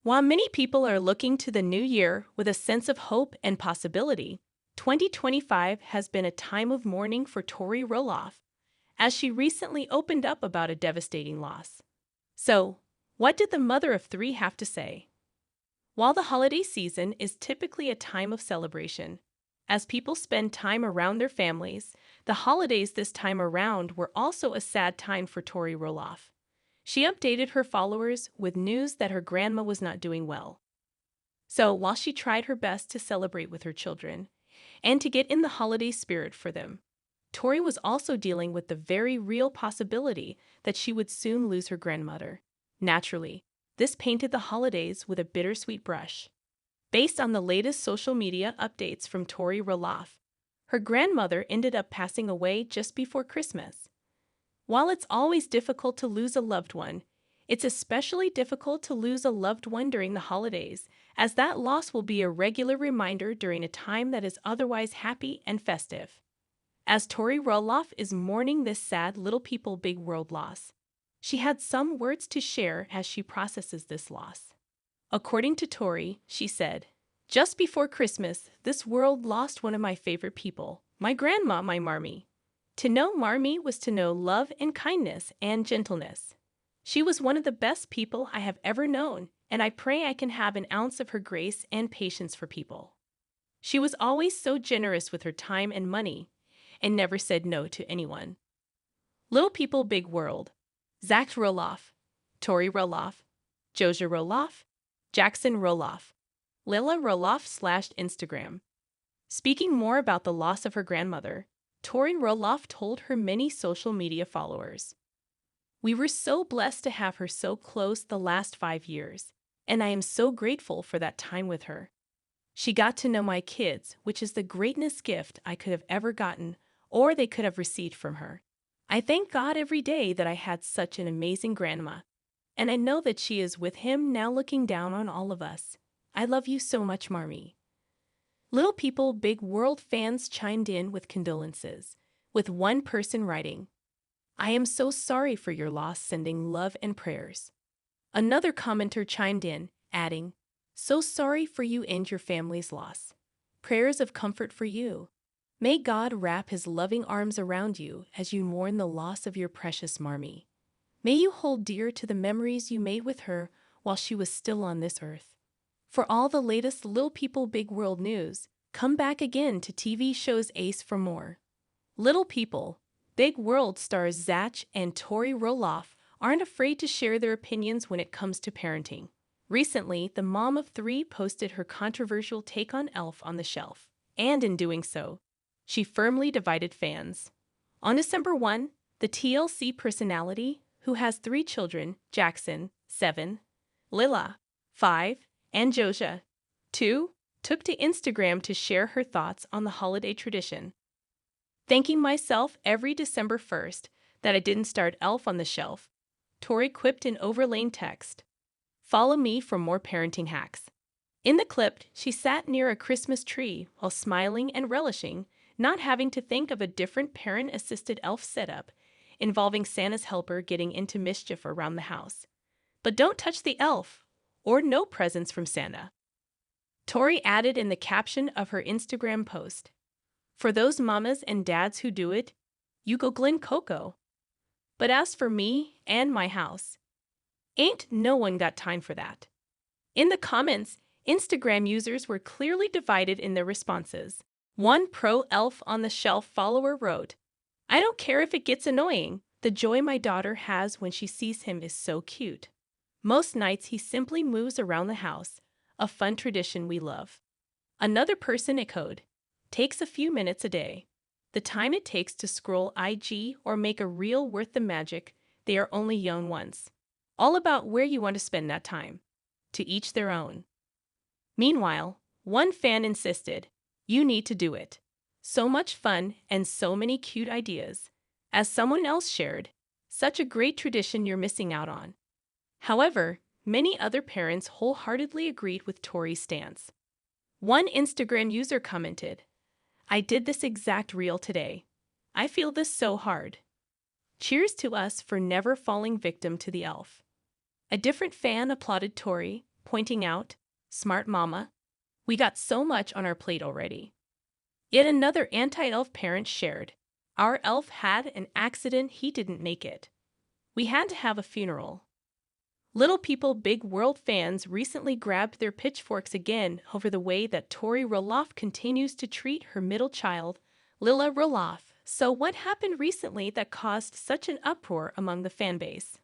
While many people are looking to the new year with a sense of hope and possibility, 2025 has been a time of mourning for Tori Roloff, as she recently opened up about a devastating loss. So, what did the mother of three have to say? While the holiday season is typically a time of celebration, as people spend time around their families, the holidays this time around were also a sad time for Tori Roloff. She updated her followers with news that her grandma was not doing well. So, while she tried her best to celebrate with her children and to get in the holiday spirit for them, Tori was also dealing with the very real possibility that she would soon lose her grandmother. Naturally, this painted the holidays with a bittersweet brush. Based on the latest social media updates from Tori Roloff, her grandmother ended up passing away just before Christmas. While it's always difficult to lose a loved one, it's especially difficult to lose a loved one during the holidays, as that loss will be a regular reminder during a time that is otherwise happy and festive. As Tori Roloff is mourning this sad Little People Big World loss, she had some words to share as she processes this loss. According to Tori, she said, "Just before Christmas, this world lost one of my favorite people, my grandma, my Marmee. To know Marmee was to know love and kindness and gentleness. She was one of the best people I have ever known, and I pray I can have an ounce of her grace and patience for people. She was always so generous with her time and money, and never said no to anyone." Little People Big World. Zach Roloff, Tori Roloff, Joja Roloff, Jackson Roloff, Lila Roloff /Instagram. Speaking more about the loss of her grandmother, Tori Roloff told her many social media followers, "We were so blessed to have her so close the last 5 years, and I am so grateful for that time with her. She got to know my kids, which is the greatest gift I could have ever gotten or they could have received from her. I thank God every day that I had such an amazing grandma, and I know that she is with him now looking down on all of us. I love you so much, Marmee." Little People Big World fans chimed in with condolences, with one person writing, "I am so sorry for your loss, sending love and prayers." Another commenter chimed in, adding, "So sorry for you and your family's loss. Prayers of comfort for you. May God wrap his loving arms around you as you mourn the loss of your precious Marmee. May you hold dear to the memories you made with her while she was still on this earth." For all the latest Little People Big World news, come back again to TV shows Ace for more. Little People Big World stars Zach and Tori Roloff aren't afraid to share their opinions when it comes to parenting. Recently, the mom of three posted her controversial take on Elf on the Shelf, and in doing so, she firmly divided fans. On December 1, the TLC personality, who has 3 children, Jackson, 7, Lila, 5, and Joja, 2, took to Instagram to share her thoughts on the holiday tradition. "Thanking myself every December 1st that I didn't start Elf on the Shelf," Tori quipped in overlain text. "Follow me for more parenting hacks." In the clip, she sat near a Christmas tree while smiling and relishing, not having to think of a different parent-assisted elf setup involving Santa's helper getting into mischief around the house. But don't touch the elf, or no presents from Santa. Tori added in the caption of her Instagram post, "For those mamas and dads who do it, you go Glen Coco. But as for me and my house, ain't no one got time for that." In the comments, Instagram users were clearly divided in their responses. One pro-Elf on the Shelf follower wrote, "I don't care if it gets annoying. The joy my daughter has when she sees him is so cute. Most nights he simply moves around the house, a fun tradition we love." Another person echoed, "Takes a few minutes a day. The time it takes to scroll IG or make a reel worth the magic, they are only young once. All about where you want to spend that time. To each their own." Meanwhile, one fan insisted, "You need to do it. So much fun and so many cute ideas." As someone else shared, "Such a great tradition you're missing out on." However, many other parents wholeheartedly agreed with Tori's stance. One Instagram user commented, "I did this exact reel today. I feel this so hard. Cheers to us for never falling victim to the elf." A different fan applauded Tori, pointing out, "Smart mama, we got so much on our plate already." Yet another anti-elf parent shared, "Our elf had an accident, he didn't make it. We had to have a funeral." Little People Big World fans recently grabbed their pitchforks again over the way that Tori Roloff continues to treat her middle child, Lila Roloff. So what happened recently that caused such an uproar among the fanbase?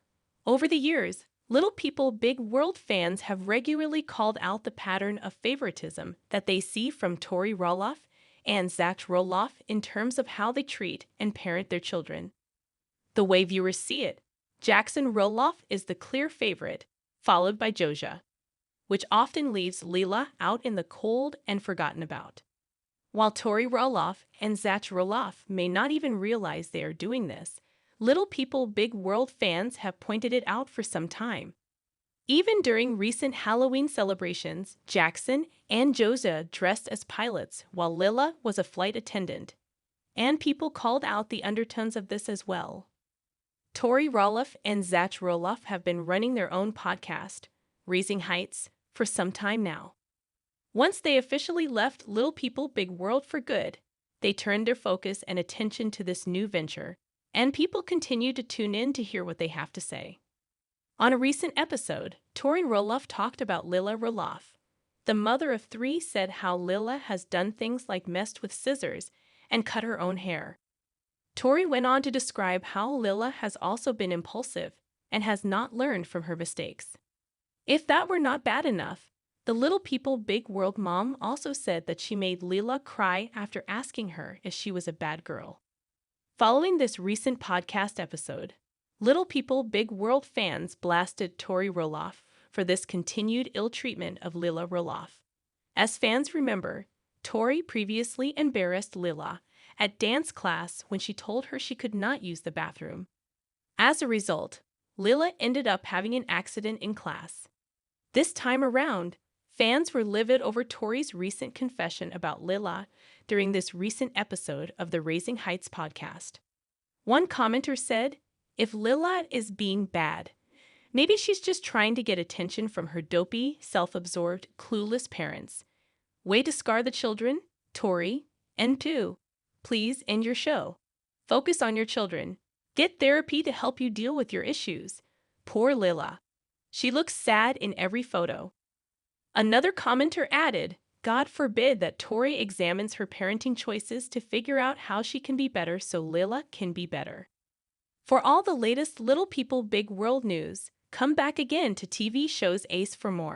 Over the years, Little People Big World fans have regularly called out the pattern of favoritism that they see from Tori Roloff and Zach Roloff in terms of how they treat and parent their children. The way viewers see it, Jackson Roloff is the clear favorite, followed by Joja, which often leaves Lila out in the cold and forgotten about. While Tori Roloff and Zach Roloff may not even realize they are doing this, Little People Big World fans have pointed it out for some time. Even during recent Halloween celebrations, Jackson and Joja dressed as pilots while Lila was a flight attendant. And people called out the undertones of this as well. Tori Roloff and Zach Roloff have been running their own podcast, Raising Heights, for some time now. Once they officially left Little People Big World for good, they turned their focus and attention to this new venture, and people continue to tune in to hear what they have to say. On a recent episode, Tori Roloff talked about Lila Roloff. The mother of three said how Lila has done things like messed with scissors and cut her own hair. Tori went on to describe how Lila has also been impulsive and has not learned from her mistakes. If that were not bad enough, the Little People Big World mom also said that she made Lila cry after asking her if she was a bad girl. Following this recent podcast episode, Little People Big World fans blasted Tori Roloff for this continued ill treatment of Lila Roloff. As fans remember, Tori previously embarrassed Lila at dance class when she told her she could not use the bathroom. As a result, Lila ended up having an accident in class. This time around, fans were livid over Tori's recent confession about Lila during this recent episode of the Raising Heights podcast. One commenter said, "If Lila is being bad, maybe she's just trying to get attention from her dopey, self-absorbed, clueless parents. Way to scar the children, Tori. And two, please end your show. Focus on your children. Get therapy to help you deal with your issues. Poor Lila. She looks sad in every photo." Another commenter added, "God forbid that Tori examines her parenting choices to figure out how she can be better so Lila can be better." For all the latest Little People Big World news, come back again to TV Show's Ace for more.